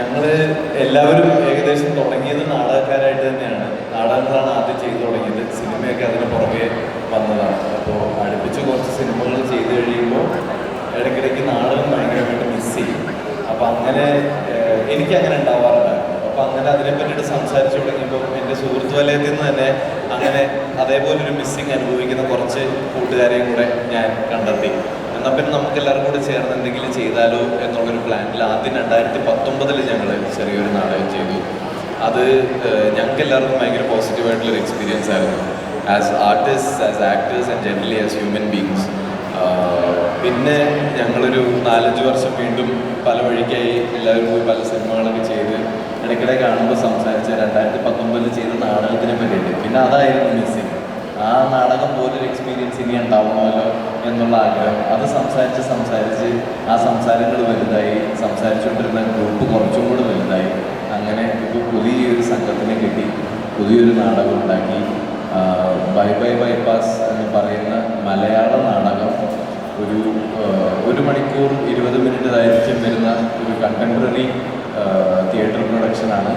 ഞങ്ങൾ എല്ലാവരും ഏകദേശം തുടങ്ങിയത് നാടകക്കാരായിട്ട് തന്നെയാണ്. നാടകങ്ങളാണ് ആദ്യം ചെയ്തു തുടങ്ങിയത്. സിനിമയൊക്കെ അതിന് പുറകെ വന്നതാണ്. അപ്പോൾ അടുപ്പിച്ച് കുറച്ച് സിനിമകൾ ചെയ്ത് കഴിയുമ്പോൾ ഇടയ്ക്കിടയ്ക്ക് നാടകം ഭയങ്കരമായിട്ട് മിസ് ചെയ്യും. അപ്പോൾ അങ്ങനെ എനിക്കങ്ങനെ ഉണ്ടാവാറുണ്ടായിരുന്നു. അപ്പോൾ അങ്ങനെ അതിനെ പറ്റിയിട്ട് സംസാരിച്ചു തുടങ്ങിയപ്പോൾ എൻ്റെ സുഹൃത്ത് വലയത്തിൽ നിന്ന് തന്നെ അങ്ങനെ അതേപോലൊരു മിസ്സിങ് അനുഭവിക്കുന്ന കുറച്ച് കൂട്ടുകാരെയും കൂടെ ഞാൻ കണ്ടെത്തി. എന്നാൽ പിന്നെ നമുക്ക് എല്ലാവരും കൂടെ ചേർന്ന് എന്തെങ്കിലും ചെയ്താലോ എന്നുള്ളൊരു പ്ലാനിൽ ആദ്യം 2019 ഞങ്ങൾ ചെറിയൊരു നാടകം ചെയ്തു. അത് ഞങ്ങൾക്ക് എല്ലാവർക്കും ഭയങ്കര പോസിറ്റീവായിട്ടുള്ളൊരു എക്സ്പീരിയൻസ് ആയിരുന്നു. As artist, as actors and generally as human beings. പിന്നെ ഞങ്ങളൊരു 4-5 വർഷം വീണ്ടും പല വഴിക്കായി എല്ലാവരും പോയി പല സിനിമകളൊക്കെ ചെയ്ത് ഇടയ്ക്കിടെ കാണുമ്പോൾ സംസാരിച്ച് 2019 ചെയ്ത നാടകത്തിനെ പറ്റിയിട്ട് പിന്നെ അതായിരുന്നു മിസ്സിങ്. ആ നാടകം പോലൊരു എക്സ്പീരിയൻസ് ഇനി ഉണ്ടാവണമല്ലോ എന്നുള്ള ആഗ്രഹം. അത് സംസാരിച്ച് ആ സംസാരങ്ങൾ വലുതായി, സംസാരിച്ചുകൊണ്ടിരുന്ന ഗ്രൂപ്പ് കുറച്ചും കൂടെ വലുതായി. അങ്ങനെ ഇപ്പോൾ പുതിയൊരു സംഘത്തിനെ കിട്ടി, പുതിയൊരു നാടകം ഉണ്ടാക്കി. ബൈ ബൈ ബൈപ്പാസ് എന്ന് പറയുന്ന മലയാള നാടകം ഒരു 1 മണിക്കൂർ 20 മിനിറ്റ് ദൈർഘ്യം വരുന്ന ഒരു കണ്ടംപററി തിയേറ്റർ പ്രൊഡക്ഷനാണ്.